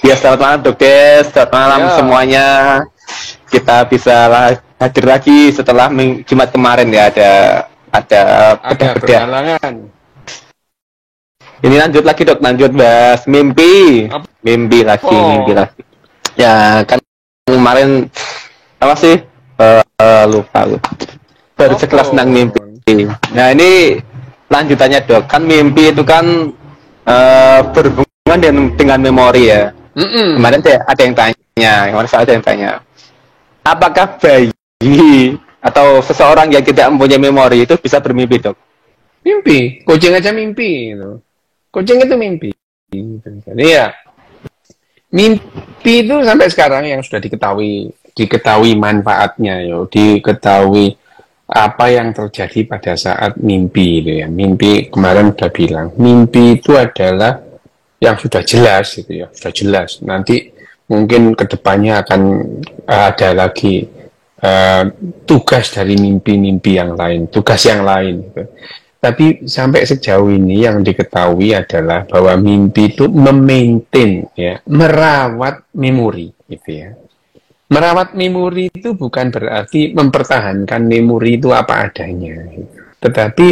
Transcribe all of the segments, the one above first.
Ya, selamat malam Dokter, selamat malam Ya, semuanya. Kita bisa hadir lagi setelah Jumat kemarin ya, ada ada bedah-bedah. berhalangan. Ini lanjut lagi Dok, lanjut bahas mimpi. Apa? Mimpi lagi. Ya, kan kemarin apa sih? Lupa lu. Baru Apa? sekelas tentang mimpi. Nah, ini lanjutannya Dok. Kan mimpi itu kan berhubungan dengan memori ya. Kemarin ada yang tanya, kemarin saya ada yang tanya, apakah bayi atau seseorang yang tidak mempunyai memori itu bisa bermimpi, Dok? Mimpi. Kucing aja mimpi. Gitu. Kucing itu mimpi. Jadi ya, mimpi itu sampai sekarang yang sudah diketahui manfaatnya, diketahui apa yang terjadi pada saat mimpi itu ya. Mimpi kemarin udah bilang, mimpi itu adalah yang sudah jelas gitu ya, sudah jelas. Nanti mungkin kedepannya akan ada lagi tugas dari mimpi-mimpi yang lain, tugas yang lain. Gitu. Tapi sampai sejauh ini yang diketahui adalah bahwa mimpi itu memaintain, ya, merawat memori, gitu ya. Merawat memori itu bukan berarti mempertahankan memori itu apa adanya, gitu. Tetapi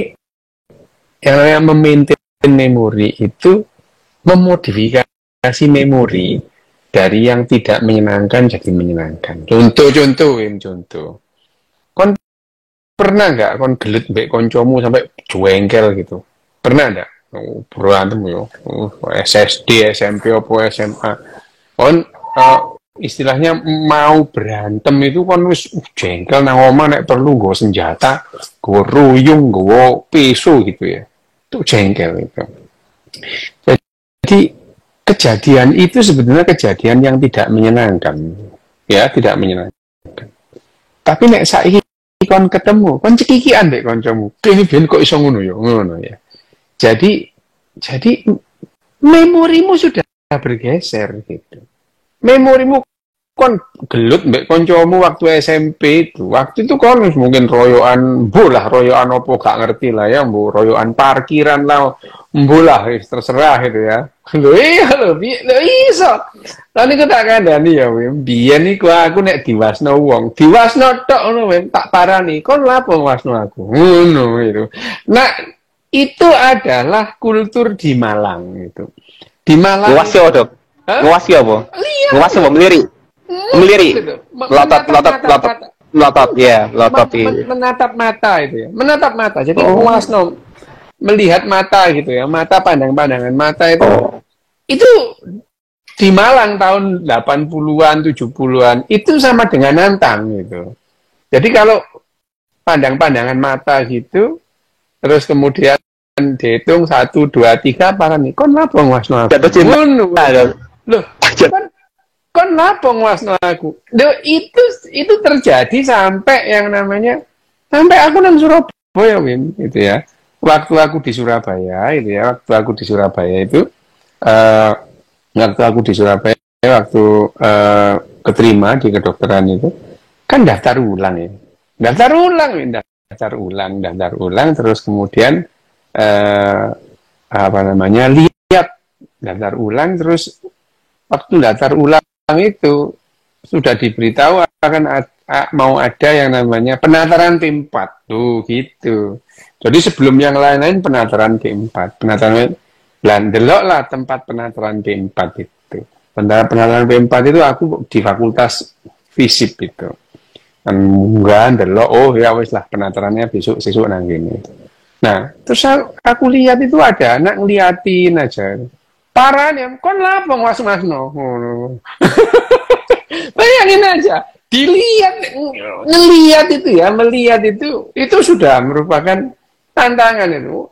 yang namanya memaintain memori itu memodifikasi memori dari yang tidak menyenangkan jadi menyenangkan. Contoh. Kon pernah nggak kon gelut mbek koncomu sampai jengkel gitu? Pernah nggak? Berantem yo. SSD, SMP, apa SMA. Kon istilahnya mau berantem itu kon wis jengkel nang omah nek perlu nggo senjata, nggo ruyung, nggo pisau gitu ya. Itu jengkel itu. Jadi kejadian itu sebetulnya kejadian yang tidak menyenangkan, ya tidak menyenangkan. Tapi nek saiki kon ketemu, kon cekikian dek kancamu. Kene ben kok iso ngono ya. Jadi memorimu sudah bergeser gitu. Memorimu kon gelut mbek kancamu waktu SMP itu. Waktu itu kon mungkin royoan opo gak ngerti lah ya, royoan parkiran lah, bolah terserah itu ya. Lho iya lho iso. Lan iku tak kandhani ya, biyen iku aku nek diwasno wong, diwasno tok ngono tak parani. Kon lapo wasno aku? Ngono itu. Nah, itu adalah kultur di Malang itu. Di Malang. Nguwasi apa, Dok? Nguwasi apa? Nguwasi apa? Melirik. Melotot, ya, melotot. Menatap mata itu ya. Menatap mata. Jadi wasno melihat mata gitu ya. Mata pandangan mata itu. Itu di Malang tahun 80-an, 70-an itu sama dengan nantang gitu. Jadi kalau pandangan mata gitu, terus kemudian dihitung 1, 2, 3 apa nih? Kon lapo wasno aku? Loh, kon lapo wasno aku? Loh, itu terjadi sampai yang namanya sampai aku nang Surabaya, Win, gitu ya. Waktu aku di Surabaya itu ya, waktu aku di Surabaya, waktu keterima di kedokteran itu, kan daftar ulang ya. Daftar ulang, terus kemudian lihat daftar ulang, terus waktu daftar ulang itu sudah diberitahu akan mau ada yang namanya penataran P4 tuh gitu. Jadi sebelum yang lain-lain penataran P4, delok lah tempat penataran P4 itu. Penataran P4 itu aku di Fakultas FISIP itu. Enggak delok, oh ya wis lah penatarannya besok nang gini. Nah, terus aku lihat itu ada anak ngeliatin aja. Parahnya, kon lapo was-wasno. Bayangin aja, melihat itu sudah merupakan tantangan itu.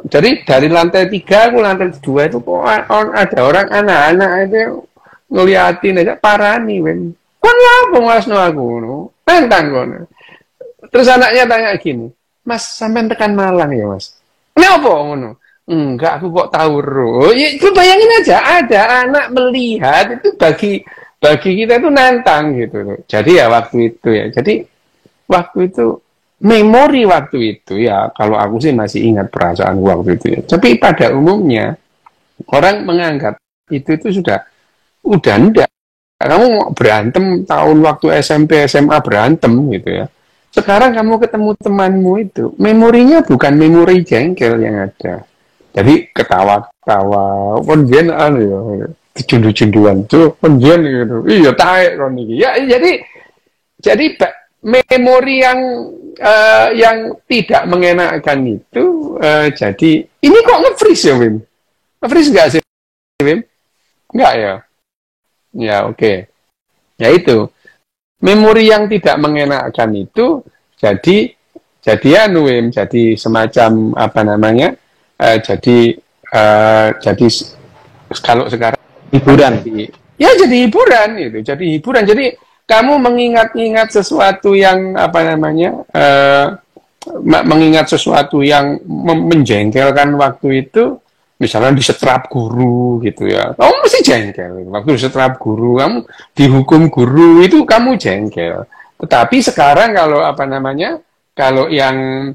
Jadi dari lantai 3 aku lantai 2 itu kok ada orang anak-anak itu ngeliatin aja parani, men. Kon lapo wasno aku ngono. Tantang kono. Terus anaknya tanya gini, "Mas, sampean tekan Malang ya, Mas?" "Kenapa ngono?" "Enggak, aku kok tahu ro." Ya, itu bayangin aja ada anak melihat itu bagi kita itu nantang gitu loh. Jadi ya waktu itu ya. Jadi waktu itu memori waktu itu ya, kalau aku sih masih ingat perasaan waktu itu ya. Tapi pada umumnya orang menganggap itu sudah udah enggak. Kamu mau berantem tahun waktu SMP, SMA berantem gitu ya. Sekarang kamu ketemu temanmu itu, memorinya bukan memori jengkel yang ada. Jadi ketawa-ketawa, konjen ya, cundu-cunduan tuh, konjen gitu. Iya, taek kon iki. Ya, jadi memori yang tidak mengenakan itu jadi ini kok nge-freeze ya, Wim? Nge-freeze nggak sih, Wim? Nggak ya? Ya, oke. Ya itu. Memori yang tidak mengenakan itu jadi Wim, jadi semacam apa namanya? Jadi kalau sekarang Hiburan. jadi hiburan itu, jadi hiburan. Jadi kamu mengingat-ingat sesuatu yang apa namanya? Mengingat sesuatu yang menjengkelkan waktu itu, misalnya disetrap guru gitu ya, kamu mesti jengkel. Waktu disetrap guru, kamu dihukum guru itu kamu jengkel. Tetapi sekarang kalau apa namanya, kalau yang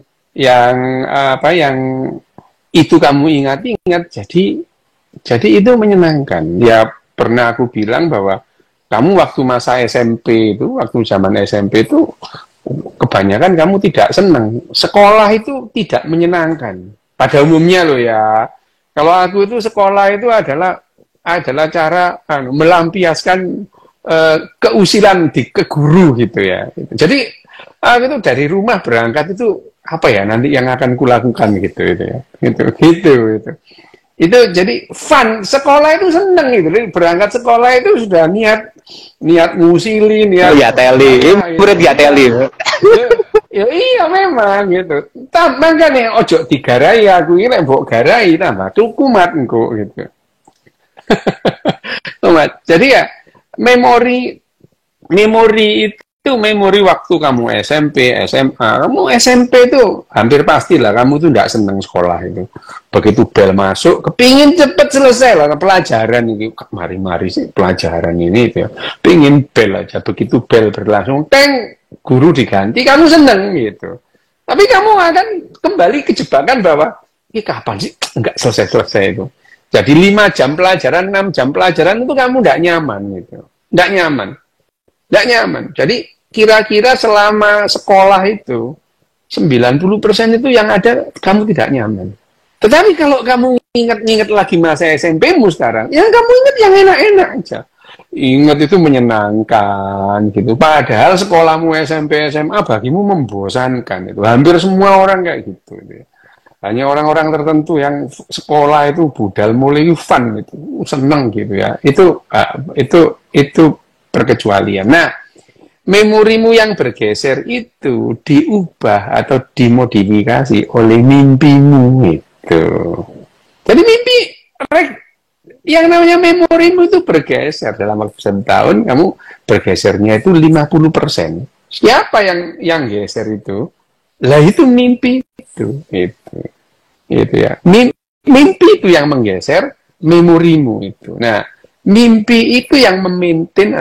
itu kamu ingat-ingat, jadi itu menyenangkan. Ya pernah aku bilang bahwa kamu waktu masa SMP itu, waktu zaman SMP itu kebanyakan kamu tidak senang. Sekolah itu tidak menyenangkan. Pada umumnya loh ya. Kalau aku itu sekolah itu adalah cara melampiaskan keusilan ke guru gitu ya. Jadi aku itu dari rumah berangkat itu apa ya nanti yang akan kulakukan gitu ya. Gitu. Itu jadi fun. Sekolah itu seneng gitu. Berangkat sekolah itu sudah niat ngusili, niat ya teli. Murid ya teli. Ya iya memang gitu. Tambah kan ya ojo digarai aku ini mbok garai tambah tukumat engko gitu. Jadi ya memori itu memori waktu kamu SMP, SMA. Kamu SMP itu hampir pastilah kamu tuh tidak seneng sekolah itu. Begitu bel masuk, kepingin cepet selesai lah pelajaran ini. Mari-mari sih pelajaran ini itu ya. Pingin bel aja. Begitu bel berlangsung, teng, guru diganti, kamu seneng gitu. Tapi kamu akan kembali ke jebakan bahwa, ini kapan sih nggak selesai-selesai itu. Jadi 5 jam pelajaran, 6 jam pelajaran itu kamu nggak nyaman gitu. Nggak nyaman. Jadi kira-kira selama sekolah itu 90% itu yang ada kamu tidak nyaman. Tetapi kalau kamu ingat lagi masa SMP-mu sekarang, yang kamu ingat yang enak-enak aja. Ingat itu menyenangkan gitu. Padahal sekolahmu SMP, SMA bagimu membosankan itu. Hampir semua orang kayak gitu. Hanya orang-orang tertentu yang sekolah itu budal mulai fun gitu, seneng gitu ya. Itu perkecualian. Nah, memorimu yang bergeser itu diubah atau dimodifikasi oleh mimpimu itu. Jadi mimpi, yang namanya memorimu itu bergeser dalam waktu 1 tahun, kamu bergesernya itu 50%. Siapa yang geser itu? Lah itu mimpi itu ya. Mimpi itu yang menggeser memorimu itu. Nah, mimpi itu yang memimpin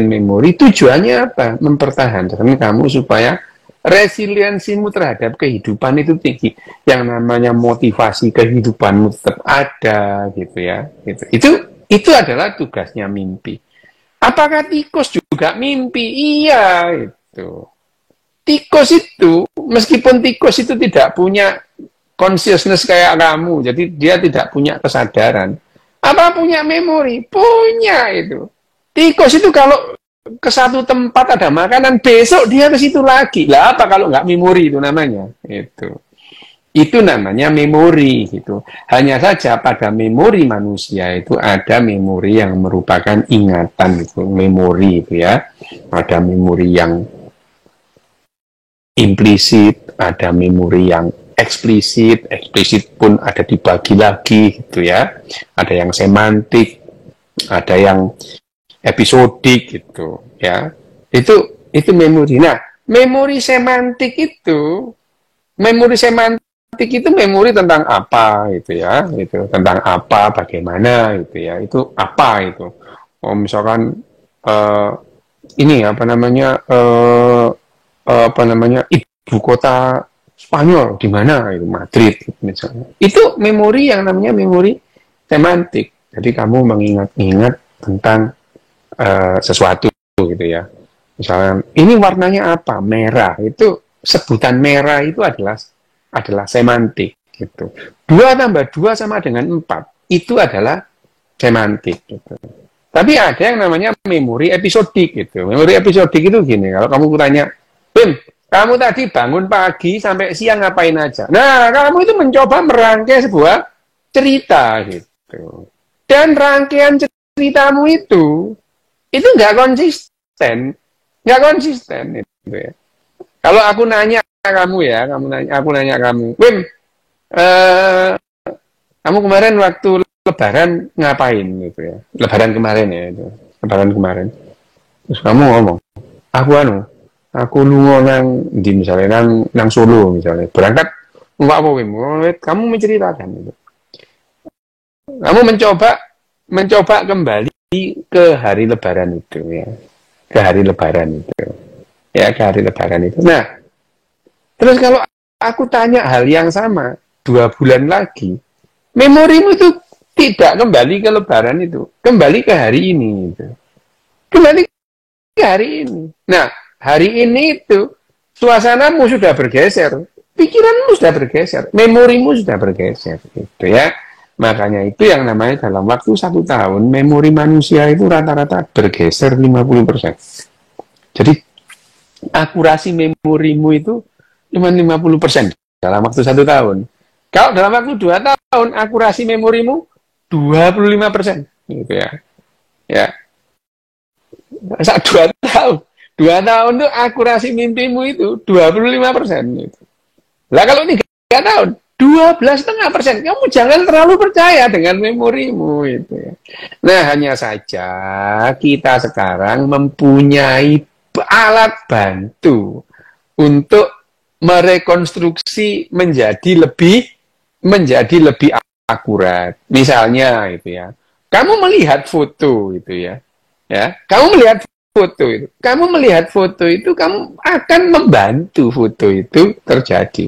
memori. Tujuannya apa? Mempertahankan kamu supaya resiliensimu terhadap kehidupan itu tinggi. Yang namanya motivasi kehidupanmu tetap ada gitu ya. Itu adalah tugasnya mimpi. Apakah tikus juga mimpi? Iya itu. Tikus itu, meskipun tikus itu tidak punya consciousness kayak kamu, jadi dia tidak punya kesadaran. Apa punya memori? Punya itu. Tikus itu kalau ke satu tempat ada makanan, besok dia ke situ lagi. Lah apa kalau nggak memori itu namanya? Itu namanya memori gitu. Hanya saja pada memori manusia itu ada memori yang merupakan ingatan itu, memori itu ya. Ada memori yang implisit, ada memori yang eksplisit pun ada dibagi lagi gitu ya. Ada yang semantik, ada yang episodik gitu ya. Itu memori. Nah, memori semantik itu memori tentang apa gitu ya. Itu tentang apa, bagaimana gitu ya. Itu apa itu. Oh, misalkan ini apa namanya ibu kota Spanyol di mana itu Madrid misalnya. Itu memori yang namanya memori semantik. Jadi kamu mengingat-ingat tentang sesuatu gitu ya. Misalnya, ini warnanya apa? Merah. Itu sebutan merah itu adalah semantik gitu. 2 tambah 2 sama dengan 4. Itu adalah semantik gitu. Tapi ada yang namanya memori episodik gitu. Memori episodik itu gini, kalau kamu tanya, Bim, kamu tadi bangun pagi sampai siang ngapain aja? Nah, kamu itu mencoba merangkai sebuah cerita gitu. Dan rangkaian ceritamu itu nggak konsisten. Nggak konsisten itu ya. Kalau aku nanya kamu ya, aku nanya kamu, Bim, kamu kemarin waktu Lebaran ngapain gitu ya? Lebaran kemarin ya itu. Lebaran kemarin. Terus kamu ngomong, aku lunga di misalnya nang Solo misalnya. Berangkat enggak apa Wim? Kamu menceritakan itu. Kamu mencoba kembali ke hari Lebaran itu ya. Ke hari Lebaran itu. Ya, ke hari Lebaran itu. Nah, terus kalau aku tanya hal yang sama 2 bulan lagi, memorimu itu tidak kembali ke Lebaran itu, kembali ke hari ini gitu. Kembali ke hari ini. Nah, hari ini itu suasanamu sudah bergeser, pikiranmu sudah bergeser, memorimu sudah bergeser gitu ya. Makanya itu yang namanya dalam waktu 1 tahun memori manusia itu rata-rata bergeser 50%. Jadi akurasi memorimu itu cuma 50% dalam waktu 1 tahun. Kalau dalam waktu 2 tahun akurasi memorimu 25% gitu ya. Ya. Saat 2 tahun. 2 tahun itu akurasi mimpimu itu 25% gitu. Lah kalau 3 tahun 12,5%. Kamu jangan terlalu percaya dengan memorimu itu ya. Nah, hanya saja kita sekarang mempunyai alat bantu untuk merekonstruksi menjadi lebih akurat. Misalnya itu ya. Kamu melihat foto itu ya. Ya, kamu melihat foto itu. Kamu melihat foto itu, kamu akan membantu foto itu terjadi.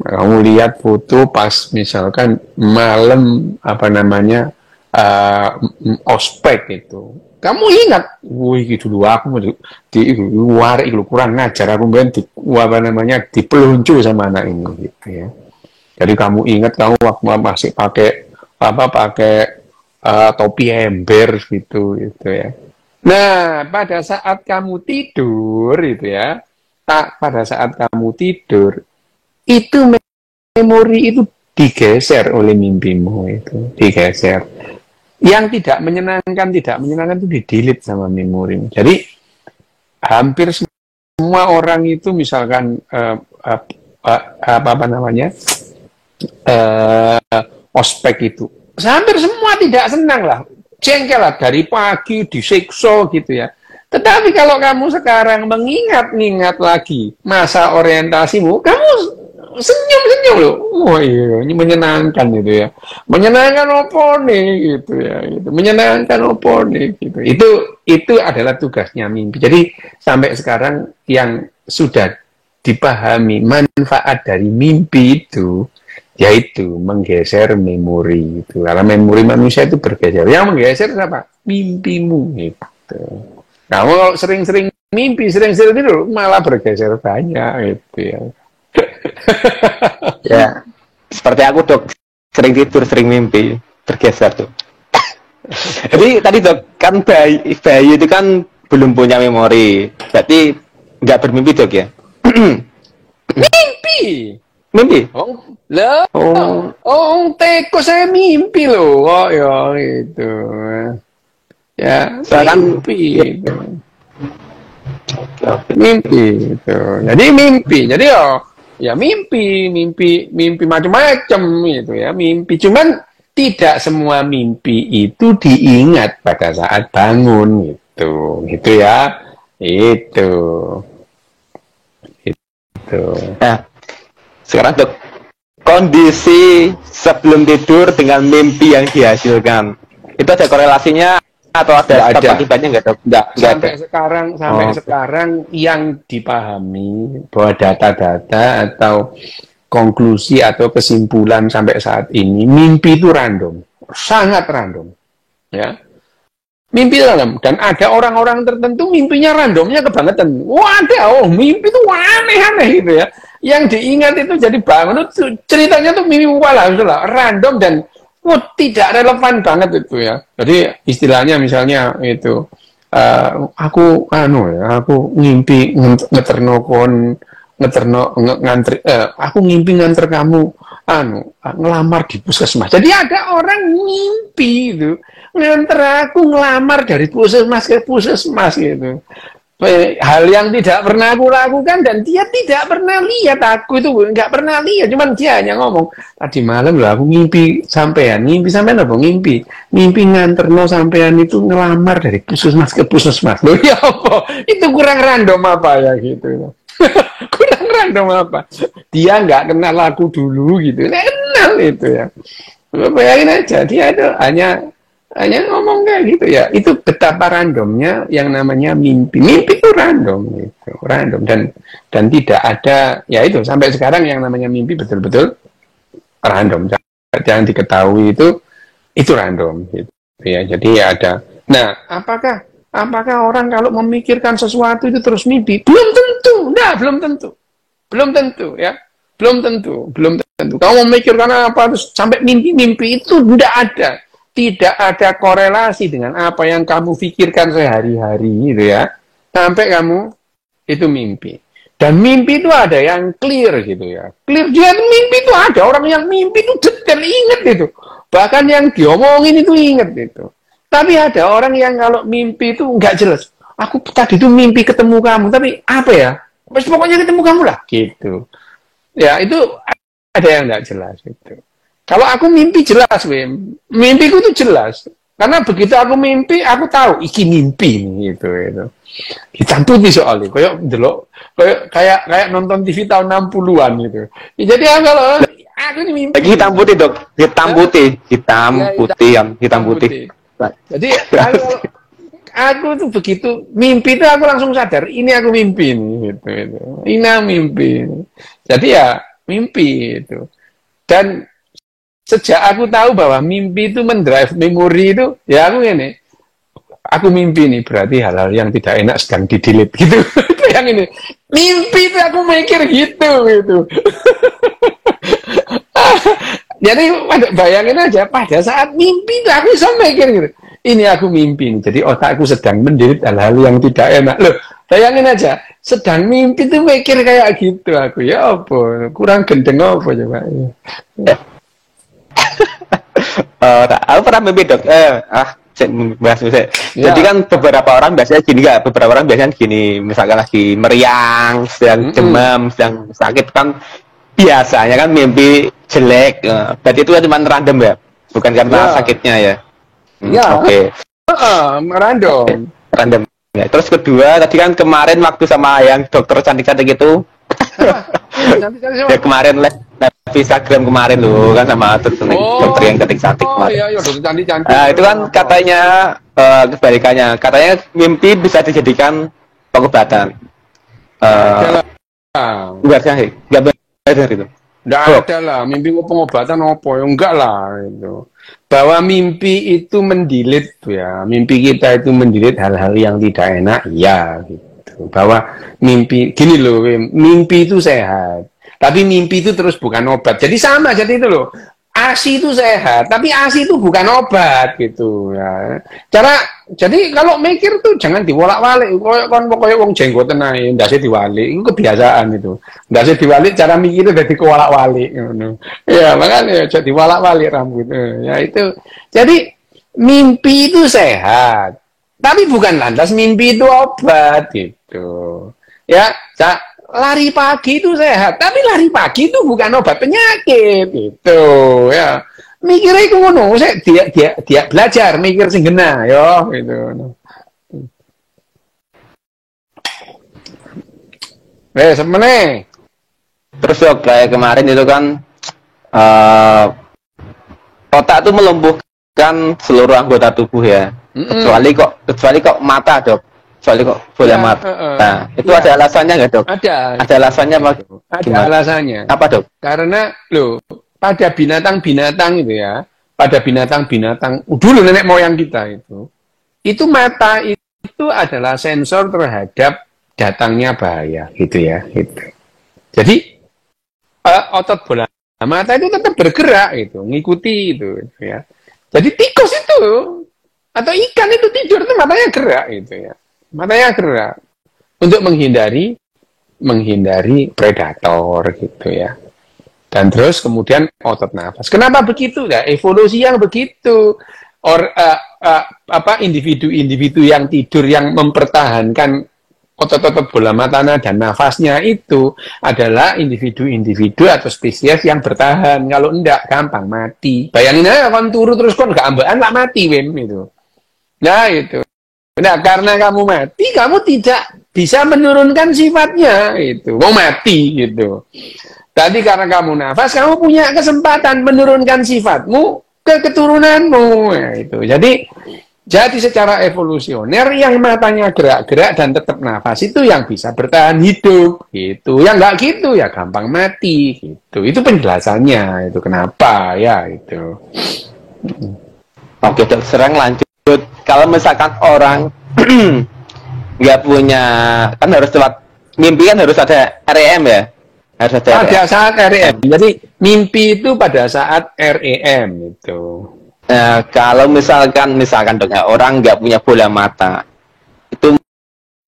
Kamu lihat foto pas misalkan malam ospek itu. Kamu ingat, wih gitu dulu aku warik lu kurang ngajar aku dipeluncu sama anak ini gitu ya. Jadi kamu ingat kamu waktu masih pakai topi ember gitu ya. Nah, pada saat kamu tidur itu ya, pada saat kamu tidur itu memori itu digeser oleh mimpimu itu, digeser. Yang tidak menyenangkan itu di-delete sama memorimu. Jadi hampir semua orang itu misalkan ospek itu hampir semua tidak senang lah, jengkel lah, dari pagi disiksa gitu ya. Tetapi kalau kamu sekarang mengingat-ingat lagi masa orientasimu, kamu senyum-senyum loh. Wah iya, ini menyenangkan itu ya. Menyenangkan apa nih gitu ya. Gitu. Menyenangkan apa nih gitu. Itu adalah tugasnya mimpi. Jadi sampai sekarang yang sudah dipahami manfaat dari mimpi itu, yaitu menggeser memori itu. Karena memori manusia itu bergeser. Yang menggeser apa? Mimpimu gitu. Kamu kalau sering-sering mimpi, sering-sering tidur, malah bergeser banyak gitu ya. Ya, seperti aku Dok, sering tidur, sering mimpi, bergeser tuh. Jadi tadi Dok, kan bayi itu kan belum punya memori, berarti nggak bermimpi Dok ya? Mimpi? Teko saya mimpi loh, ya itu. Ya, Soalnya mimpi itu. Mimpi itu. Jadi mimpi. Jadi ya mimpi macam-macam itu ya, mimpi. Cuman tidak semua mimpi itu diingat pada saat bangun gitu. Gitu ya. Itu. Nah, sekarang Dok, kondisi sebelum tidur dengan mimpi yang dihasilkan, itu ada korelasinya atau ada akibatnya nggak Dok? Nggak Sampai sekarang yang dipahami bahwa data-data atau konklusi atau kesimpulan sampai saat ini, mimpi itu random sangat random. Ya. Mimpi random. Dan ada orang-orang tertentu mimpinya randomnya kebangetan. Waduh, mimpi itu aneh-aneh gitu ya. Yang diingat itu jadi bangun itu ceritanya tuh mimpi lah, random dan tidak relevan banget itu ya. Jadi istilahnya misalnya itu aku ngimpi aku ngimpi nganter kamu ngelamar di puskesmas. Jadi ada orang ngimpi itu nganter aku ngelamar dari puskesmas ke puskesmas gitu. Hal yang tidak pernah aku lakukan dan dia tidak pernah lihat, aku itu nggak pernah lihat, cuman dia hanya ngomong tadi malam loh aku ngimpi sampean apa ngimpi nganterno sampean itu ngelamar dari puskesmas ke puskesmas. Loh ya apa itu kurang random apa ya gitu. Kurang random apa, dia nggak kenal aku dulu gitu, nggak kenal itu ya. Bayangin aja dia itu hanya ngomong kayak gitu ya. Itu betapa randomnya yang namanya mimpi. Mimpi itu random gitu, random dan tidak ada ya itu sampai sekarang yang namanya mimpi betul-betul random. Jangan diketahui itu random gitu ya. Jadi ya ada. Nah, apakah orang kalau memikirkan sesuatu itu terus mimpi? Belum tentu. Nah, belum tentu ya. Belum tentu. Kamu memikirkan apa terus sampai mimpi itu tidak ada. Tidak ada korelasi dengan apa yang kamu pikirkan sehari-hari gitu ya. Sampai kamu itu mimpi. Dan mimpi itu ada yang clear gitu ya. Clear, dia mimpi itu ada. Orang yang mimpi itu detail, ingat itu. Bahkan yang diomongin itu ingat itu. Tapi ada orang yang kalau mimpi itu nggak jelas. Aku tadi itu mimpi ketemu kamu. Tapi apa ya? Pokoknya ketemu kamu lah. Gitu. Ya itu ada yang nggak jelas gitu. Kalau aku mimpi jelas, Wim. Mimpiku itu jelas. Karena begitu aku mimpi, aku tahu iki mimpi gitu. Hitam putih soalnya. Kayak nonton TV tahun 60-an gitu. Ya, jadi kalau aku ini mimpi. Hitam putih, Dok. Hitam putih yang hitam putih. Jadi aku tuh begitu mimpi itu aku langsung sadar ini aku mimpi nih gitu. Ini aku mimpi. Jadi ya mimpi itu. Dan sejak aku tahu bahwa mimpi itu mendrive memori itu, ya aku mimpi nih, berarti hal-hal yang tidak enak sedang di-delete gitu. Yang ini, mimpi itu aku mikir gitu. Jadi bayangin aja, pada saat mimpi itu aku bisa mikir gitu. Ini aku mimpi nih, jadi otakku sedang mendelete hal-hal yang tidak enak. Loh, bayangin aja, sedang mimpi itu mikir kayak gitu aku. Ya apa, kurang gendeng apa coba. Aku pernah mimpi, Dok. Bahas ya. Jadi kan beberapa orang biasanya gini, misalkan lagi meriang, sedang demam, sedang sakit kan biasanya kan mimpi jelek. Berarti itu cuma random ya, bukan karena sakitnya ya. Oke. Random. Ya, terus kedua tadi kan kemarin waktu sama yang dokter cantik-cantik itu. Ya kemarin live Instagram kemarin loh kan sama dokter yang cantik-cantik kemarin. Iya, dokter cantik-cantik. Nah, itu kan katanya kebalikannya. Katanya mimpi bisa dijadikan pengobatan. Enggak sih, enggak benar itu. Enggak ada lah, mimpi pengobatan apa ya? Enggak lah itu. Bahwa mimpi itu mendilit ya, mimpi kita itu mendilit hal-hal yang tidak enak, ya gitu. Bahwa mimpi, gini loh, mimpi itu sehat. Tapi mimpi itu terus bukan obat. Jadi sama, jadi itu loh. ASI itu sehat, tapi ASI itu bukan obat gitu ya. Jadi kalau mikir tuh jangan diwolak-walik. Pokoknya wong jenggoten ae, ndase diwalik. Itu kebiasaan itu. Ndase diwalik cara mikirnya dadi kewolak-walik ngono. Ya, makanya jadi diwalak-walik rambut. Ya itu. Jadi mimpi itu sehat. Tapi bukan lantas mimpi itu obat gitu. Ya, lari pagi itu sehat, tapi lari pagi itu bukan obat penyakit gitu ya. Mikirnya itu ngono, dia belajar mikir sing genah yo gitu. Semene. Terus Dok, kayak kemarin itu kan otak itu melumpuhkan seluruh anggota tubuh ya. Kecuali kok mata, Dok. Soalnya kok boleh mata. Nah, itu ada alasannya nggak, Dok? Ada alasannya apa? Ada alasannya. Apa, Dok? Karena loh, pada binatang-binatang itu ya, pada binatang-binatang dulu nenek moyang kita itu mata itu adalah sensor terhadap datangnya bahaya gitu ya gitu. Jadi otot bola mata itu tetap bergerak itu, ngikuti itu ya. Jadi tikus itu atau ikan itu tidur itu matanya gerak gitu ya. Matanya gerak untuk menghindari predator gitu ya. Dan terus kemudian otot nafas. Kenapa begitu? Ya, evolusi yang begitu. Individu-individu yang tidur yang mempertahankan otot-otot bola matanya dan nafasnya itu adalah individu-individu atau spesies yang bertahan. Kalau enggak, gampang mati. Bayangin aja, kan turu terus kan gak ambaan lah mati, itu. Nah, itu. Nah, karena kamu mati, kamu tidak bisa menurunkan sifatnya, itu. Mau mati, gitu. Tadi karena kamu nafas, kamu punya kesempatan menurunkan sifatmu ke keturunanmu, ya, itu. Jadi secara evolusioner yang matanya gerak-gerak dan tetap nafas itu yang bisa bertahan hidup, gitu. Yang nggak gitu ya gampang mati, gitu. Itu penjelasannya, itu kenapa ya itu. Oke, Dok, serang lanjut. Kalau misalkan orang nggak punya, kan harus lewat mimpi kan harus ada REM ya. Harus ada pada saat REM. Jadi mimpi itu pada saat REM itu. Kalau misalkan Dok, orang nggak punya bola mata, itu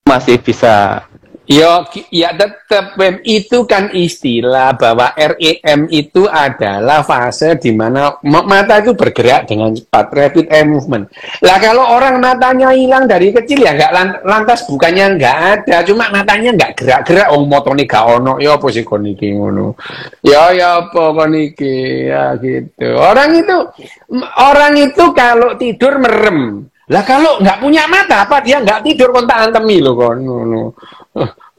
masih bisa. Ya tetap itu kan istilah bahwa REM itu adalah fase di mana mata itu bergerak dengan cepat, rapid eye movement. Lah kalau orang matanya hilang dari kecil ya nggak lantas bukannya nggak ada, cuma matanya nggak gerak-gerak. Motone gak ono, ya apa sih kon iki ngono. Ya apa kon iki ya gitu. Orang itu kalau tidur merem. Lah kalau nggak punya mata apa dia nggak tidur kon tak antemi lho kon ngono.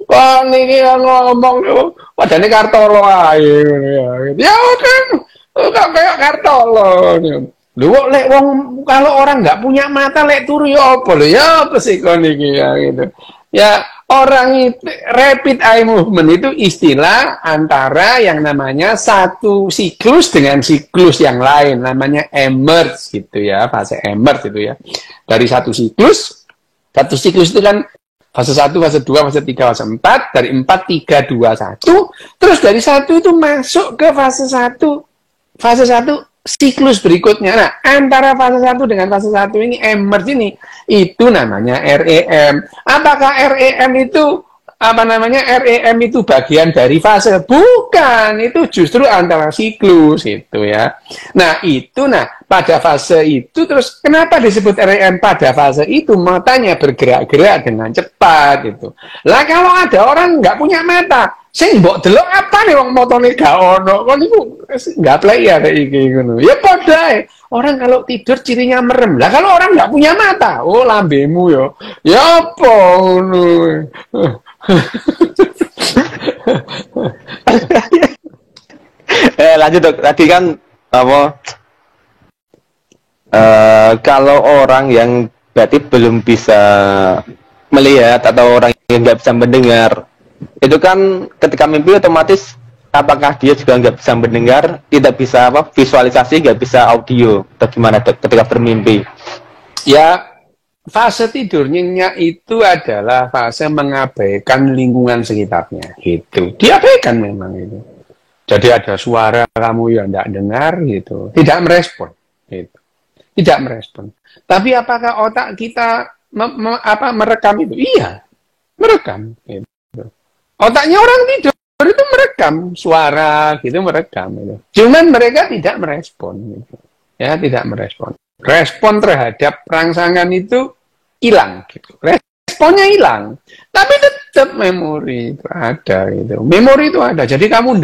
Kon iki ngomong padane Kartolo ae ya. Ya kan kayak Kartolo. Lho lek wong kalau orang nggak punya mata lek turu ya apa lho ya apa sih kon iki ya gitu. Ya orang itu rapid eye movement itu istilah antara yang namanya satu siklus dengan siklus yang lain, namanya emerge gitu ya, fase emerge itu ya. Dari satu siklus itu kan fase 1, fase 2, fase 3, fase 4, dari 4, 3, 2, 1, terus dari 1 itu masuk ke fase 1 siklus berikutnya. Nah, antara fase 1 dengan fase 1 ini, emerge ini, itu namanya REM. Apakah REM itu REM itu bagian dari fase? Bukan, itu justru antara siklus itu ya. Nah, pada fase itu terus kenapa disebut REM pada fase itu matanya bergerak-gerak dengan cepat itu. Lah kalau ada orang nggak punya mata, sing mbok delok apa nih wong motone gak ono. Kon niku nggak play ya kayak iki ngono. Ya padha orang kalau tidur cirinya merem. Lah kalau orang nggak punya mata, lambemu yo. Ya apa ngono. Lanjut Dok, tadi kan kalau orang yang berarti belum bisa melihat atau orang yang nggak bisa mendengar, itu kan ketika mimpi otomatis apakah dia juga nggak bisa mendengar, tidak bisa visualisasi, nggak bisa audio, atau gimana Dok, ketika bermimpi? Ya, fase tidurnya itu adalah fase mengabaikan lingkungan sekitarnya, gitu. Diabaikan memang itu. Jadi ada suara kamu yang tidak dengar, gitu. Tidak merespon, gitu. Tidak merespon. Tapi apakah otak kita merekam itu? Iya, merekam. Gitu. Otaknya orang tidur itu merekam suara, gitu merekam. Gitu. Cuman mereka tidak merespon, gitu. Ya, tidak merespon. Respon terhadap rangsangan itu hilang, gitu. Responnya hilang, tapi tetap memori itu ada, gitu. Memori itu ada. Jadi kamu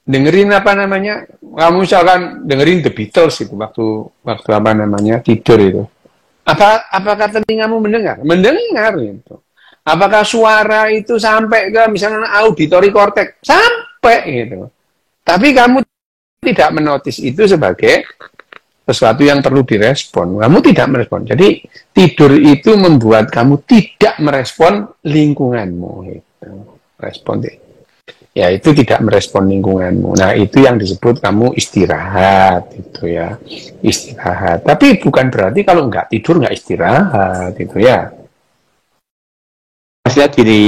dengerin apa namanya? Kamu misalkan dengerin The Beatles itu waktu apa namanya tidur itu. Apakah telingamu mendengar? Mendengar itu. Apakah suara itu sampai ke misalnya auditory cortex? Sampai gitu. Tapi kamu tidak menotis itu sebagai sesuatu yang perlu direspon. Kamu tidak merespon. Jadi tidur itu membuat kamu tidak merespon lingkunganmu. Gitu. Respon. ya itu tidak merespon lingkunganmu. Nah, itu yang disebut kamu istirahat, itu ya. Istirahat. Tapi bukan berarti kalau nggak tidur nggak istirahat, itu ya. Maksudnya gini,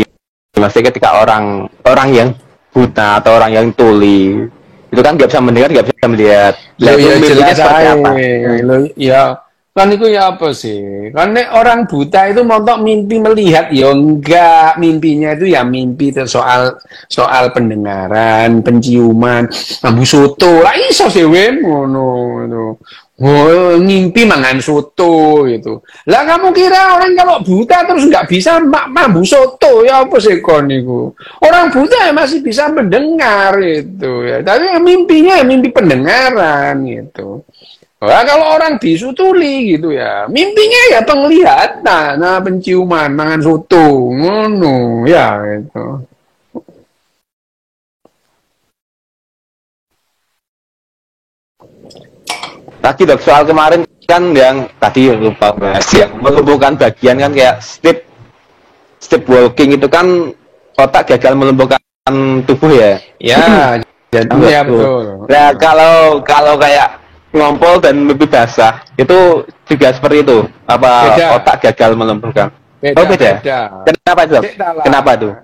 maksudnya ketika orang yang buta atau orang yang tuli itu kan nggak bisa mendengar, nggak bisa melihat. Ya, mimpinya seperti apa? Ya, kan itu ya apa sih? Kan orang buta itu montok mimpi melihat, ya enggak, mimpinya itu ya mimpi itu soal pendengaran, penciuman, ambu soto. Lah iso sih ngono itu. Oh, mimpi mangan soto gitu. Lah kamu kira orang kalau buta terus nggak bisa mambu soto ya apa sih kon niku? Orang buta ya masih bisa mendengar itu ya. Tapi mimpinya mimpi pendengaran gitu. Wah, kalau orang bisu tuli gitu ya, mimpinya ya penglihatan, nah penciuman, mangan soto, ngono ya itu. Tadi dok soal kemarin kan yang tadi lupa bahas yang melumpuhkan bagian kan kayak sleep walking itu kan otak gagal melumpuhkan tubuh ya. Ya, jadi ya betul. Nah kalau kayak ngompol dan mimpi basah itu juga seperti itu, apa beda. otak gagal melumpuhkan? Beda, beda. Kenapa itu? Kenapa tuh?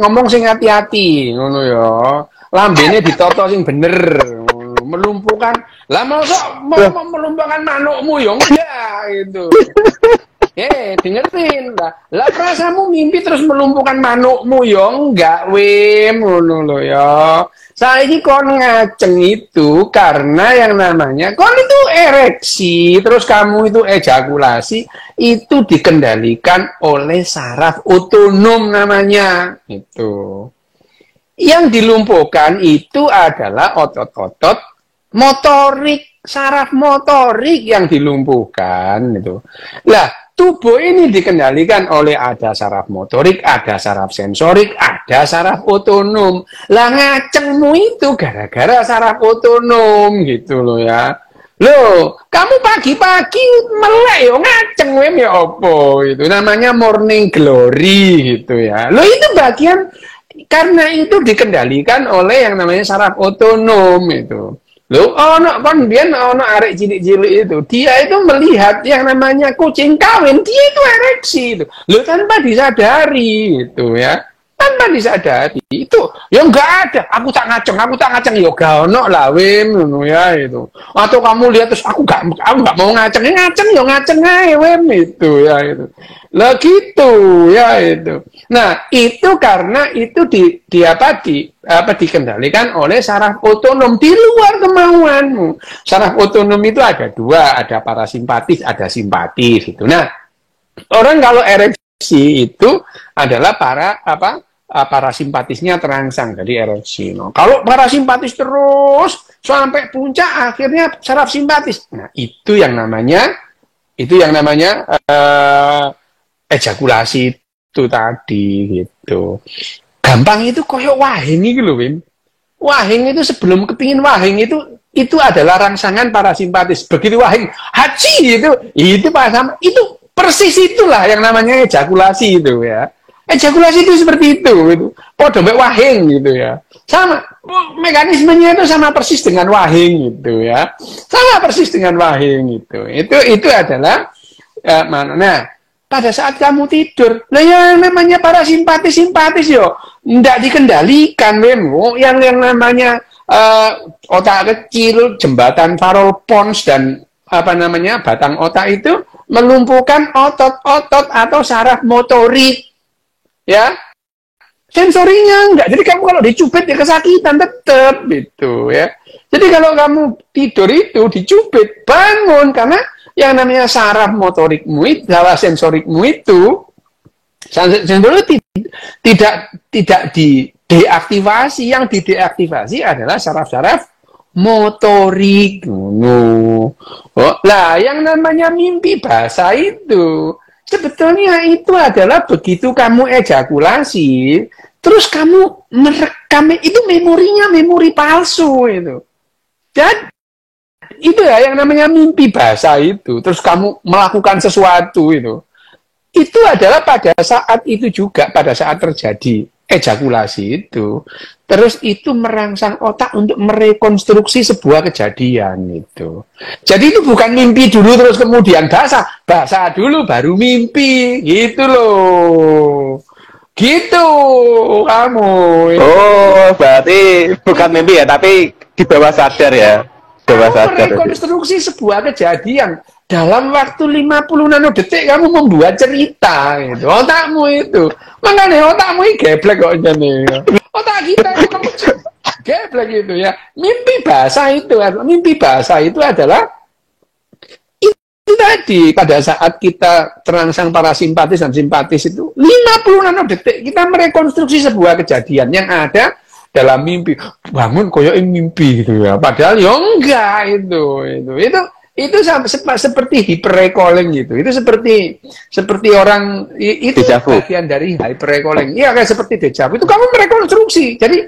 Ngomong sing hati-hati ngono ya. Lambene ditoto sing bener. Melumpuhkan. Lah masa mau melumpuhkan manukmu ya enggak gitu. Dengerin lah. Lah perasaanmu mimpi terus melumpuhkan manukmu ya enggak ngono lho ya. Saiki kon ngaceng itu karena yang namanya kon itu ereksi, terus kamu itu ejakulasi, itu dikendalikan oleh saraf otonom namanya. Itu. Yang dilumpuhkan itu adalah otot-otot motorik, saraf motorik yang dilumpuhkan itu. Lah, tubuh ini dikendalikan oleh ada saraf motorik, ada saraf sensorik, ada saraf otonom. Lah ngacengmu itu gara-gara saraf otonom gitu loh ya. Loh, kamu pagi-pagi melek yo ngaceng wem ya opo itu namanya morning glory gitu ya. Loh itu bagian karena itu dikendalikan oleh yang namanya saraf otonom itu. Loh, kon biyen arek cilik-cilik itu, dia itu melihat yang namanya kucing kawin, dia itu ereksi itu. Loh, tanpa disadari itu ya. Tanpa disadari itu ya enggak ada. Aku tak ngaceng ya gak ono lah wem ngono ya itu. Atau kamu lihat terus aku enggak mau ngaceng ya ngaceng ae wem itu ya itu. Lah gitu ya itu. Nah, itu karena itu dikendalikan oleh saraf otonom di luar kemauanmu. Saraf otonom itu ada dua, ada parasimpatis, ada simpatis itu. Nah, orang kalau ereksi itu adalah parasimpatisnya terangsang jadi ereksi. No. Kalau parasimpatis terus sampai puncak akhirnya saraf simpatis. Nah, itu yang namanya ejakulasi itu tadi gitu. Gampang itu koyok wahing iki lho, Wim. Wahing itu sebelum kepingin wahing itu adalah rangsangan parasimpatis. Begitu wahing haji itu persis itulah yang namanya ejakulasi itu ya. Ejakulasi itu seperti itu. Podo mbek wahing gitu ya. Sama mekanismenya itu sama persis dengan wahing gitu ya. Sama persis dengan wahing itu. Itu adalah nah, pada saat kamu tidur, nah yang namanya parasimpatis yo ndak dikendalikan memang yang namanya otak kecil, jembatan Farol Pons dan batang otak itu melumpuhkan otot-otot atau saraf motorik. Ya. Sensorinya enggak. Jadi kamu kalau dicubit ya kesakitan tetap gitu ya. Jadi kalau kamu tidur itu dicubit, bangun karena yang namanya saraf motorikmu itu, saraf sensorikmu itu tidak dideaktivasi. Yang dideaktivasi adalah saraf-saraf motorik. Lah, yang namanya mimpi basah itu sebetulnya itu adalah begitu kamu ejakulasi, terus kamu merekam itu memori palsu itu. Dan itu ya yang namanya mimpi basah itu. Terus kamu melakukan sesuatu itu adalah pada saat itu juga, pada saat terjadi ejakulasi itu. Terus itu merangsang otak untuk merekonstruksi sebuah kejadian itu. Jadi itu bukan mimpi dulu terus kemudian basah dulu baru mimpi, gitu loh. Gitu kamu. Oh, berarti bukan mimpi ya, tapi di bawah sadar ya. Bawah Kamu sadar. merekonstruksi sebuah kejadian dalam waktu 50 nanodetik kamu membuat cerita itu. Otakmu itu. Makanya otakmu ini geblek kok jadi. Otak kita itu kamu geblek gitu ya. Mimpi basah itu adalah itu tadi pada saat kita terangsang parasimpatis dan simpatis itu 50 nanodetik kita merekonstruksi sebuah kejadian yang ada dalam mimpi. Bangun koyo mimpi gitu ya. Padahal ya enggak itu seperti hyper recalling gitu. Itu seperti orang itu bagian dari hyper recalling. Iya kayak seperti deja vu. Itu kamu merekonstruksi. Jadi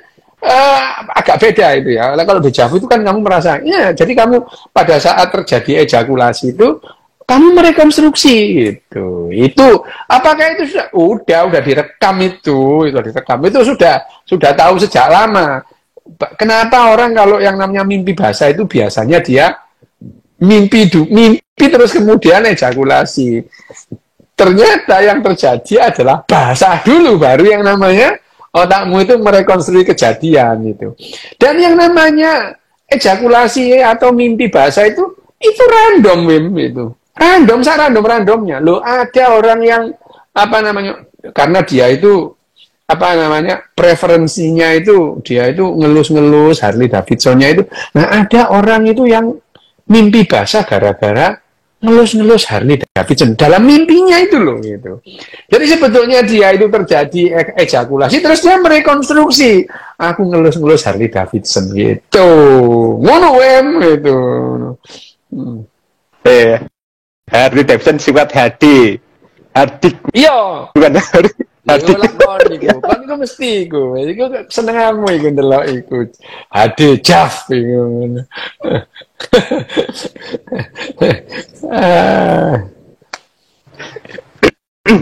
agak beda itu ya. Kalau deja vu itu kan kamu merasa, ya, jadi kamu pada saat terjadi ejakulasi itu kamu merekonstruksi gitu. Itu apakah itu sudah direkam itu sudah tahu sejak lama. Kenapa orang kalau yang namanya mimpi basah itu biasanya dia mimpi terus kemudian ejakulasi. Ternyata yang terjadi adalah basah dulu baru yang namanya otakmu itu merekonstruksi kejadian itu. Dan yang namanya ejakulasi atau mimpi basah itu random itu. Randomnya. Loh, ada orang yang karena dia itu preferensinya itu dia itu ngelus-ngelus Harley Davidsonnya itu. Nah, ada orang itu yang mimpi basah gara-gara ngelus-ngelus Harley Davidson dalam mimpinya itu loh gitu. Jadi sebetulnya dia itu terjadi ejakulasi terus dia merekonstruksi aku ngelus-ngelus Harley Davidson gitu. Ngono gitu. Harley Davidson sifat Hardik. Iya. Bukan Hardik. Hardik. Kan itu mesti iku. Iku senenganmu iku ndelok iku. Hadi Jaf iku.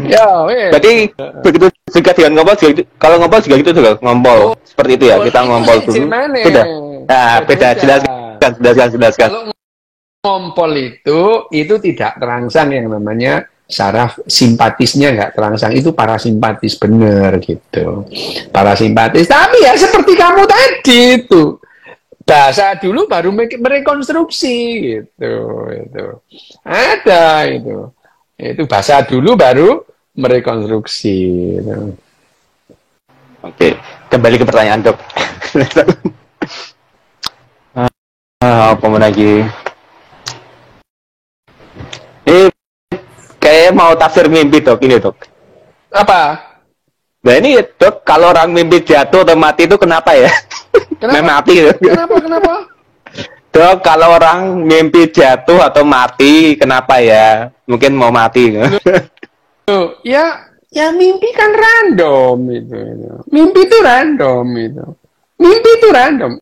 Ya, berarti begitu juga dengan ngompol juga, kalau ngompol juga gitu juga ngompol seperti itu ya, kita ngompol dulu. Beda. Nah, beda, jelaskan. Kalau ngompol itu tidak terangsang yang namanya saraf simpatisnya nggak terangsang, itu parasimpatis bener gitu. Parasimpatis, tapi ya seperti kamu tadi itu. Basah dulu baru merekonstruksi gitu. Ada itu. Itu basah dulu baru merekonstruksi gitu. Oke, kembali ke pertanyaan Dok. Apa mau lagi? Ini kayak mau tafsir mimpi Dok ini Dok. Apa? Nah ini Dok, kalau orang mimpi jatuh atau mati itu kenapa ya? Kenapa? Mati. Kenapa? Dok, kalau orang mimpi jatuh atau mati, kenapa ya? Mungkin mau mati. Ya mimpi kan random itu. Mimpi itu random itu. Mimpi itu random.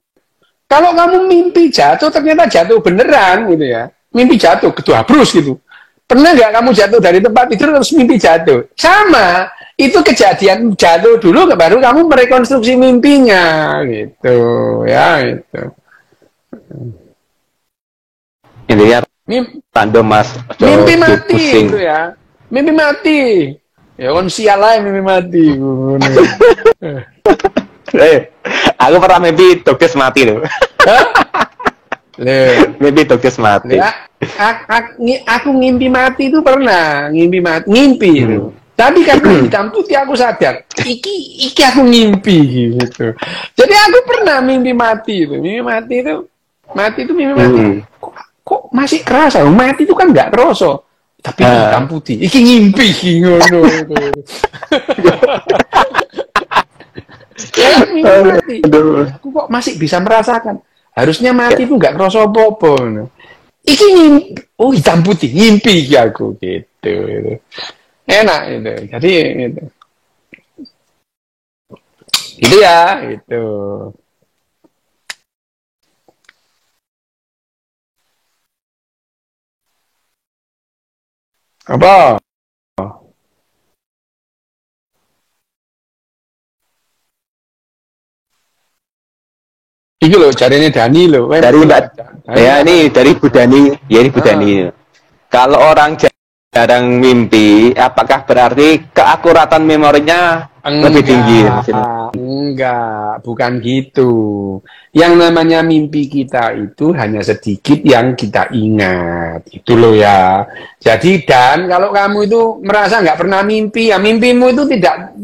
Kalau kamu mimpi jatuh, ternyata jatuh beneran gitu ya. Mimpi jatuh, keduabrus gitu. Pernah nggak kamu jatuh dari tempat tidur terus mimpi jatuh? Sama, itu kejadian jatuh dulu, baru kamu merekonstruksi mimpinya gitu ya itu. Intinya random Mas. Mimpi mati itu ya. Mimpi mati. Ya kan sial lah mimpi mati. Aku pernah mimpi Dokes mati loh. Mimpi Dokes mati. Ya, aku ngimpi mati itu pernah, ngimpi itu. Tapi karena hitam putih aku sadar, iki aku ngimpi gitu. Jadi aku pernah mimpi mati itu. Mimpi mati. Kok masih kerasa? Mati itu kan nggak kerasa. Tapi hitam putih, iki ngimpi ngono itu. Ya, mati. Aku kok masih bisa merasakan. Harusnya mati itu nggak kerasa apa-apa. Iki ngimpi, hitam putih, ngimpi aku gitu. Enak itu. Jadi itu ya, itu. Apa? Iki loh, jarene Dani loh. Dari Mbak, ya ini dari Bu Dani, ya ini Bu Dani. Kalau orang jarang mimpi, apakah berarti keakuratan memorinya lebih tinggi? Enggak, bukan gitu. Yang namanya mimpi kita itu hanya sedikit yang kita ingat. Itu loh ya. Jadi Dan, kalau kamu itu merasa nggak pernah mimpi, ya mimpimu itu tidak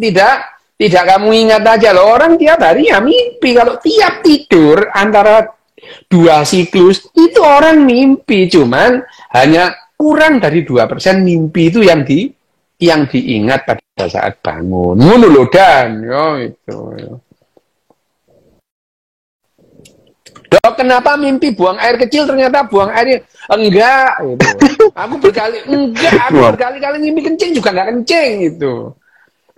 kamu ingat aja loh. Orang tiap hari ya mimpi. Kalau tiap tidur antara 2 siklus itu orang mimpi, cuman hanya kurang dari 2% mimpi itu yang diingat pada saat bangun. Ngono lho Dan, yo itu. Dok, kenapa mimpi buang air kecil ternyata buang air enggak gitu. Aku berkali-kali mimpi kencing juga enggak kencing gitu.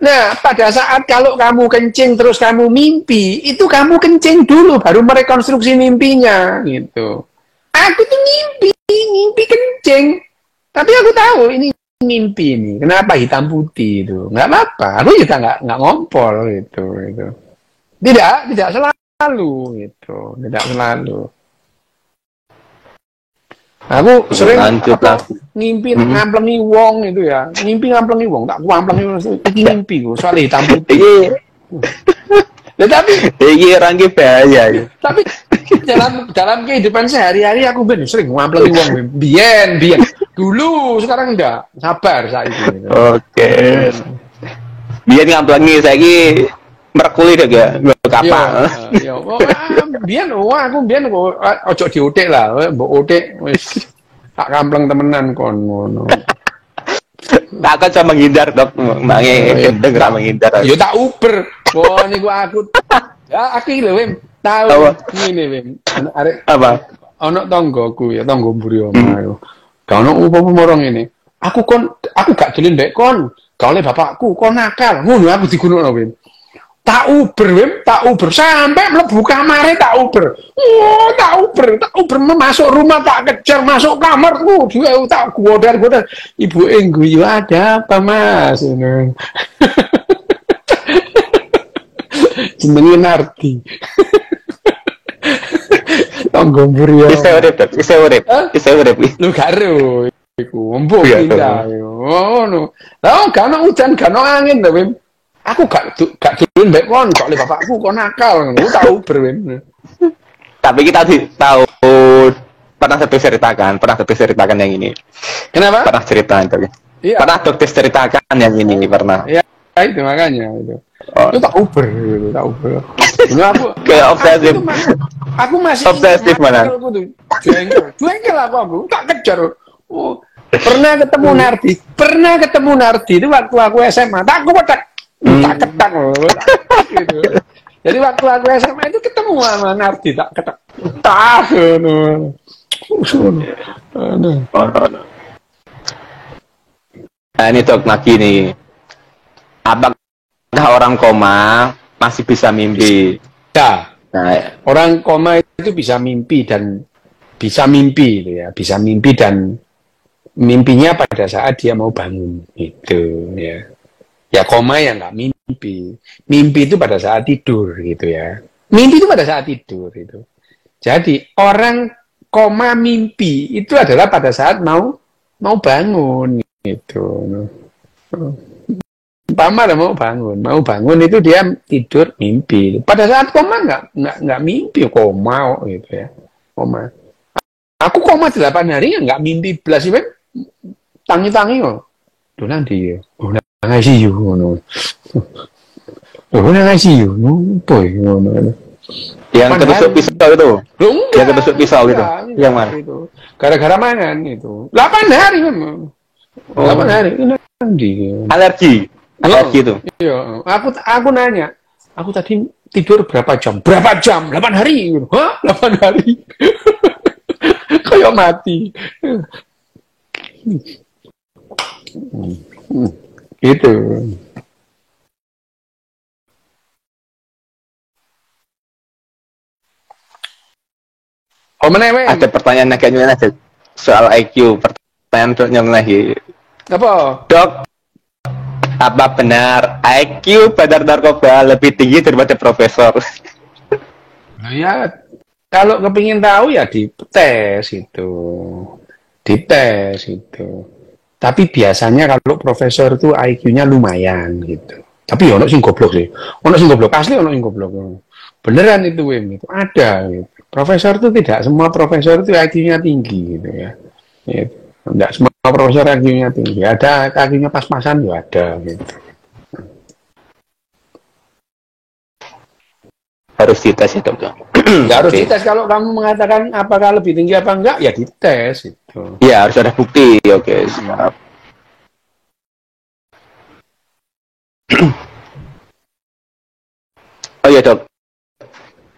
Nah, pada saat kalau kamu kencing terus kamu mimpi, itu kamu kencing dulu baru merekonstruksi mimpinya gitu. Aku tuh mimpi kencing. Tapi aku tahu ini mimpi ini. Kenapa hitam putih itu? Nggak apa-apa. Aku juga nggak ngompol gitu. Tidak selalu gitu. Tidak selalu. Aku sering ngimpi ngamplengi wong itu ya. Ngimpi ngamplengi wong, tak ngamplengi iki mimpi ku, soal hitam putih. Tapi iki rangi bahaya. Tapi dalam kehidupan sehari-hari aku ben sering ngamplengi wong biyen. Dulu sekarang enggak. Sabar saiki. Oke. Biyen ngamplengi saiki merkuli deh ya, kapal. Iya, aku biyen ojo diotek lah, mbok otek wis tak kampleng temenan kon ngono. Tak akan coba menghindar Dok, mangi gendeng menghindar. Yo tak uber. Wah niku aku. Ya aku lho Wim, tahu ngene Wim. Arek apa? Ana tanggoku ya, tanggo mburi omah. Gak ono apa-apa marang ngene. Aku gak dolen mbek kon. Gak oleh bapakku, kon nakal. Ngono aku digunakno Wim. Tak uber sampai mlebu kamare tak uber. Oh, tak uber masuk rumah tak kejar masuk kamarku. Dia tak godar. Ibu guyu ada apa Mas? Jenenge Nardi. Tanggo mburi. Isih urip. Lu karo iku mbok pindah. Oh no. Lah gak ono udan, gak ono angin lho, Wim. Aku gak dulun mbek kon, kok oleh bapakku kon nakal ngono. Tahu Wim. Tapi kita tahu pernah ceritakan yang ini. Kenapa? Pernah cerita itu. Iya. Pernah dokter ceritakan yang ini pernah. Iya, itu makanya itu. Itu tak uber. Ini aku kayak obsesif. Aku masih obsesif mana? Jengkel aku tak kejar. Oh, pernah ketemu Nardi itu waktu aku SMA. Tak ketak gitu. Jadi waktu aku SMA itu ketemu sama Nardi tak ketak. Nah ini Dok lagi nih. Apakah orang koma masih bisa mimpi? Ya. Nah, orang koma itu bisa mimpi dan itu ya, bisa mimpi dan mimpinya pada saat dia mau bangun gitu ya. Ya koma ya nggak mimpi. Mimpi itu pada saat tidur gitu ya. Mimpi itu pada saat tidur itu. Jadi orang koma mimpi itu adalah pada saat mau bangun gitu. Pama mau bangun itu dia tidur mimpi. Pada saat koma nggak mimpi, koma gitu ya. Koma. Aku koma 8 hari nggak mimpi belas sih, tangi kok. Dolan dia. Nang ICU ngono. Nang ICU boy ngono. Yang ketusuk pisau itu. Yang ketusuk pisau itu. Yang mana? Itu. Gara-gara mangan itu. 8 hari memang. 8 hari itu nanti. Alergi itu. Iya, aku nanya. Aku tadi tidur berapa jam? 8 hari. Hah? 8 hari. Kayak mati. Gitu. Ada pertanyaan agaknya aja soal IQ. Pertanyaan lagi. Apa? Dok, apa benar IQ bandar narkoba lebih tinggi daripada profesor? Ya, kalau kepingin tahu ya dites itu. Tapi biasanya kalau profesor itu IQ-nya lumayan gitu. Tapi ono sing goblok sih. Ono sing goblok asli, ono sing goblok. Beneran itu Wim, itu ada gitu. Profesor itu tidak semua profesor itu IQ-nya tinggi gitu ya. Gitu. Tidak semua profesor IQ-nya tinggi. Ada IQ-nya pas-pasan juga ada gitu. Harus dites ya dok. Nggak harus dites, kalau kamu mengatakan apakah lebih tinggi apa enggak, ya dites itu. Iya, harus ada bukti. Oke, siap. Oh iya dok,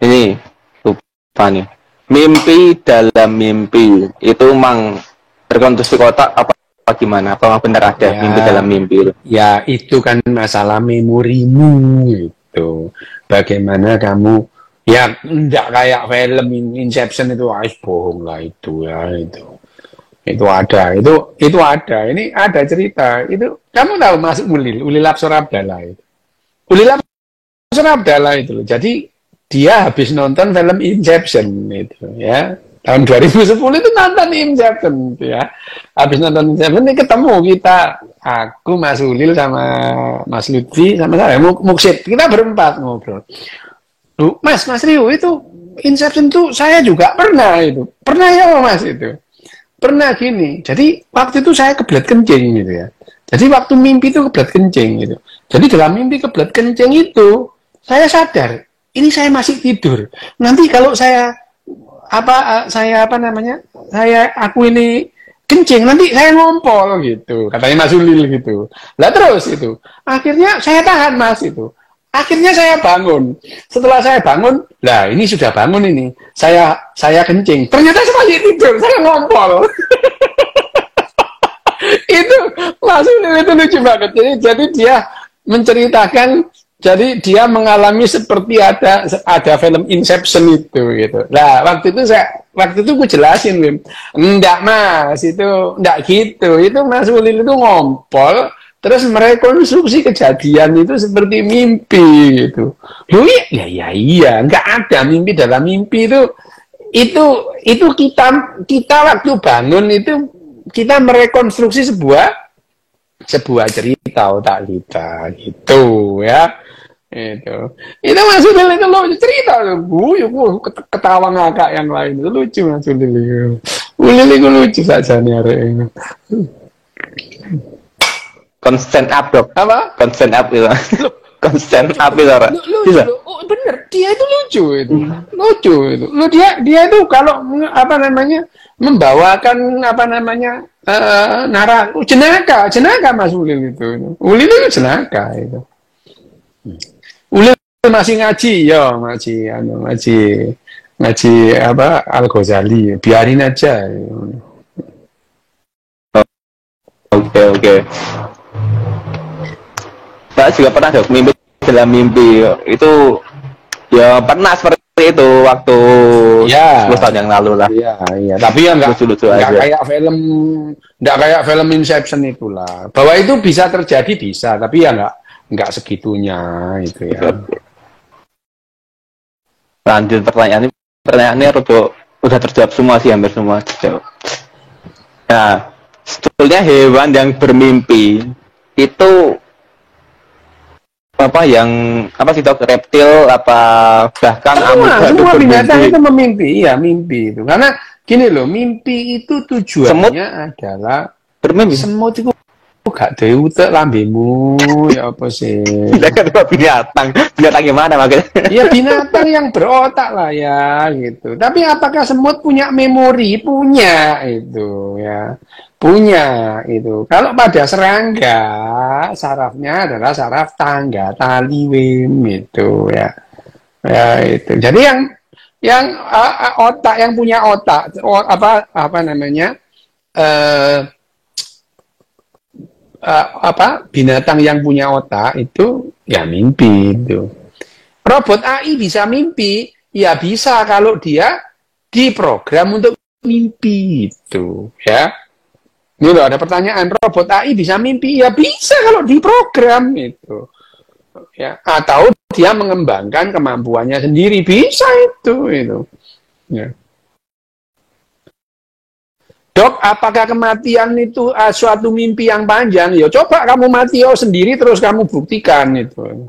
ini lupa nih. Mimpi dalam mimpi itu emang rekonstruksi kotak apa gimana? Apa benar ada Ya, mimpi dalam mimpi itu? ya itu kan masalah memorimu gitu. Bagaimana kamu, ya enggak kayak film Inception itu, bohong lah itu ya itu ada, itu ada. Ini ada cerita itu. Kamu tahu Mas Ulil Absor Abdallah itu. Ulil Absor Abdallah itu loh. Jadi dia habis nonton film Inception itu ya. Tahun 2010 itu nonton Inception gitu ya. Habis nonton Inception ini ketemu kita, aku, Mas Ulil sama Mas Lutfi sama saya Muksid. Kita berempat ngobrol. Loh, Mas Rio itu Inception tuh saya juga pernah itu. Pernah ya Mas itu. Pernah gini. Jadi waktu itu saya kebelet kencing gitu ya. Jadi waktu mimpi itu kebelet kencing gitu. Jadi dalam mimpi kebelet kencing itu saya sadar, ini saya masih tidur. Nanti kalau aku ini kencing, nanti saya ngompol gitu, katanya Mas Ulil gitu. Lah terus itu, akhirnya saya tahan Mas itu. Akhirnya saya bangun. Setelah saya bangun, lah ini sudah bangun ini. Saya kencing. Ternyata saya masih tidur, saya ngompol. Itu Mas Ulil itu lucu banget. Jadi dia menceritakan, jadi dia mengalami seperti ada film Inception itu gitu. Nah, waktu itu gue jelasin, Wim. Enggak, Mas, itu enggak gitu. Itu Mas Ulil itu ngompol terus merekonstruksi kejadian itu seperti mimpi gitu. Loh, iya, enggak ada mimpi dalam mimpi itu kita waktu bangun itu kita merekonstruksi sebuah cerita otak kita gitu ya. Itu Mas Ulil itu lucu cerita tuh, ketawa ngakak yang lain itu lucu Mas Ulil. Ulil itu lucu saja nih hari ini. Constant up dok. Apa? Constant up itu. Constant up itu orang. Lucu. Oh, bener, dia itu lucu itu. Lucu itu. Dia itu kalau membawakan jenaka Mas Ulil itu. Ulil itu jenaka itu. Ulil masih ngaji ya, ngaji Al-Ghazali, biarin aja. Oke. Saya juga pernah dok mimpi dalam mimpi itu ya pernah seperti itu waktu 10 tahun yang lalu lah. Iya. Tapi ya nggak kayak film Inception itulah. Bahwa itu bisa terjadi bisa, tapi ya nggak segitunya itu ya. Lanjut pertanyaannya udah terjawab semua sih, hampir semua. Nah, sebetulnya hewan yang bermimpi itu apa sih dok, reptil apa bahkan semua binatang itu mimpi itu, karena gini loh, mimpi itu tujuannya adalah bermimpi. Semut itu gak ada utek lambemu ya apa sih? binatang gimana makanya? Ya binatang yang berotak lah ya gitu. Tapi apakah semut punya memori? Punya itu ya. Punya itu. Kalau pada serangga, sarafnya adalah saraf tangga tali Wim itu ya. Ya itu. Jadi yang otak, yang punya otak, binatang yang punya otak itu ya mimpi itu. Robot AI bisa mimpi, ya bisa kalau dia diprogram untuk mimpi itu ya. Ini loh, ada pertanyaan, robot AI bisa mimpi? Ya bisa kalau diprogram itu. Ya, atau dia mengembangkan kemampuannya sendiri, bisa itu. Ya. Dok, apakah kematian itu suatu mimpi yang panjang? Ya coba kamu mati sendiri terus kamu buktikan itu.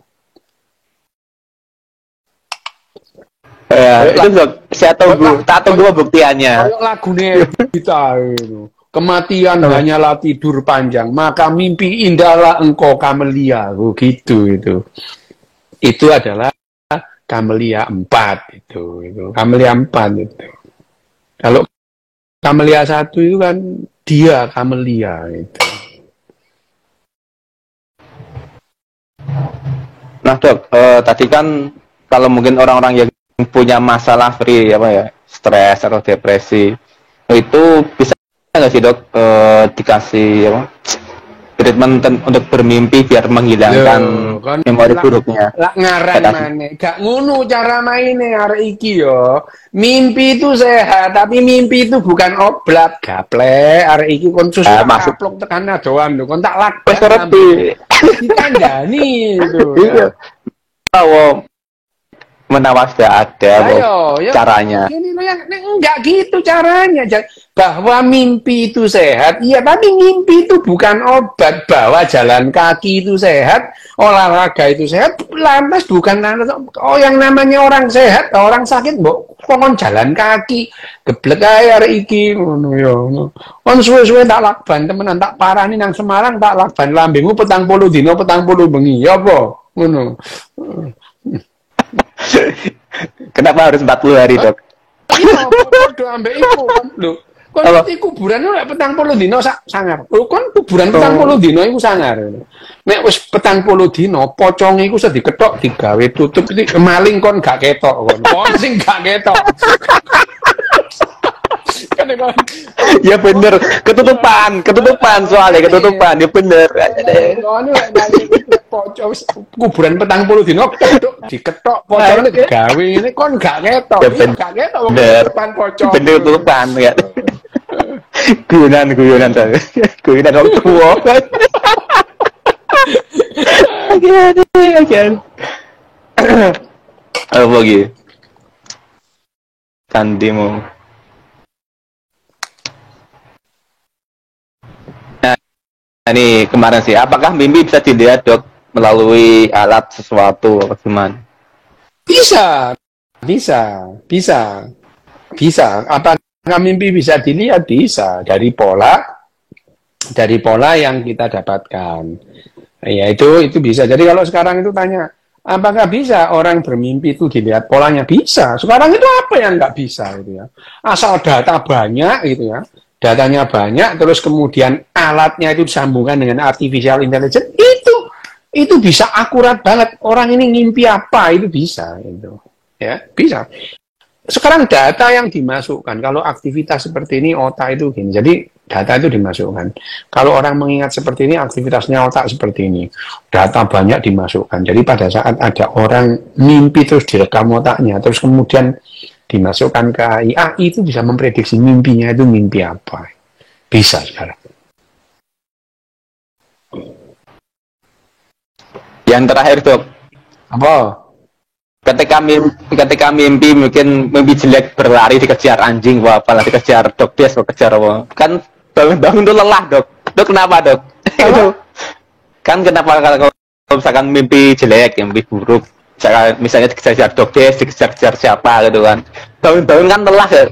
Itu dok, saya tunggu, tak tunggu pembuktiannya. Kayak lagunya kita itu. Kematian hanyalah tidur panjang, maka mimpi indahlah engkau Kamelia, gitu itu. Itu adalah Kamelia 4 itu. Kamelia 4 itu. Kalau Kamelia 1 itu kan dia Kamelia itu. Nah dok, tadi kan kalau mungkin orang-orang yang punya masalah stres atau depresi itu bisa nggak sih dok dikasih treatment untuk bermimpi biar menghilangkan memori buruknya? Ngaran mana? Gak ngono cara mainnya hari iki yo. Mimpi itu sehat, tapi mimpi itu bukan obat gaple. Hari iki kon susah kaplok tekan doan lho, kon tak lakban. Ngerti. Dikandani itu. Iya. Tahu menawas ada caranya. Ini enggak gitu caranya. Bahwa mimpi itu sehat, iya, tapi mimpi itu bukan obat. Bahwa jalan kaki itu sehat, olahraga itu sehat, lantas bukan yang namanya orang sehat, orang sakit, kon jalan kaki, geblek ae arek iki ngono ya. Kon suwe-suwe tak lakban temenan, tak parani nang Semarang, tak lakban lambemu 40 dina 40 bengi, ya apa? Ngono. Kenapa harus 40 hari, Dok? Iya, podo ambek iku kan. Lho, kon ngerti kuburan lu lek 40 dina sangar. Lho, kon kuburan 40 dina iku sangar. Nek wis 40 dina, poconge iku sedhi diketok digawe tutup iki maling kon gak ketok kon. Kon sing gak ketok. Kan ya bener, ketutupan soalnya ketutupan, ya bener. Ngono pocong kuburan 40 dino diketok pocongnya digawe ini kon gak ketok. Gak ketok wong ketutupan pocong. Bener ketutupan ya. Guyonan orang tua. Oke. Apa lagi? Kandimu. Ini kemarin sih, apakah mimpi bisa dilihat, Dok, melalui alat sesuatu atau gimana? Bisa. Apakah mimpi bisa dilihat? Bisa. Dari pola yang kita dapatkan. Ya, itu bisa. Jadi kalau sekarang itu tanya, apakah bisa orang bermimpi itu dilihat polanya? Bisa. Sekarang itu apa yang nggak bisa gitu ya? Asal data banyak gitu ya. Datanya banyak, terus kemudian alatnya itu disambungkan dengan artificial intelligence, itu bisa akurat banget. Orang ini ngimpi apa, itu bisa. Gitu. Ya, bisa. Sekarang data yang dimasukkan, kalau aktivitas seperti ini, otak itu gini. Jadi, data itu dimasukkan. Kalau orang mengingat seperti ini, aktivitasnya otak seperti ini. Data banyak dimasukkan. Jadi, pada saat ada orang mimpi terus direkam otaknya, terus kemudian dimasukkan ke AI itu bisa memprediksi mimpinya itu mimpi apa. Bisa sekarang. Yang terakhir, Dok. Apa? Ketika mimpi mungkin mimpi jelek berlari dikejar anjing, apalah dikejar dokter, dikejar apa. Kan bangun tuh lelah, Dok. Dok kenapa, Dok? Itu. Kan kenapa kalau misalkan mimpi jelek, mimpi buruk, misalnya dikejar dokter, dikejar siapa gitu kan. Bangun-bangun kan lelah ya.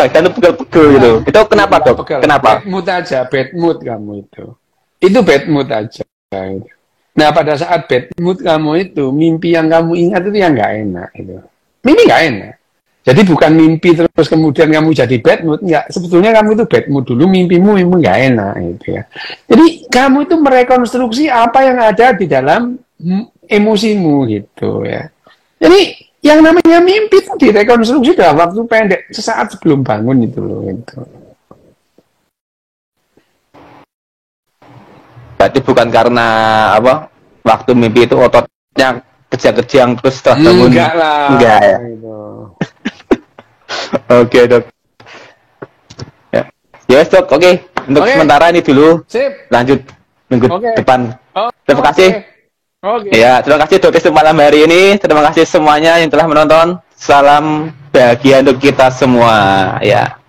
Badan itu pegel-pegel gitu. Itu kenapa, Dok? Kenapa? Bad mood kamu itu. Itu bad mood aja gitu. Nah, pada saat bad mood kamu itu, mimpi yang kamu ingat itu yang nggak enak itu. Mimpi nggak enak. Jadi bukan mimpi terus kemudian kamu jadi bad mood, enggak. Sebetulnya kamu itu bad mood dulu, mimpimu nggak enak gitu ya. Jadi kamu itu merekonstruksi apa yang ada di dalam emosimu gitu ya. Jadi yang namanya mimpi itu direkonstruksi dalam waktu pendek, sesaat sebelum bangun itu loh gitu. Berarti bukan karena waktu mimpi itu ototnya kejang-kejang terus setelah bangun. Enggak lah. Enggak ya. Gitu. Oke, Dok. Ya. Yes, Dok. Oke. Untuk sementara ini dulu. Sip. Lanjut minggu depan. Terima kasih. Oke. Ya, terima kasih Dokes malam hari ini. Terima kasih semuanya yang telah menonton. Salam bahagia untuk kita semua. Ya.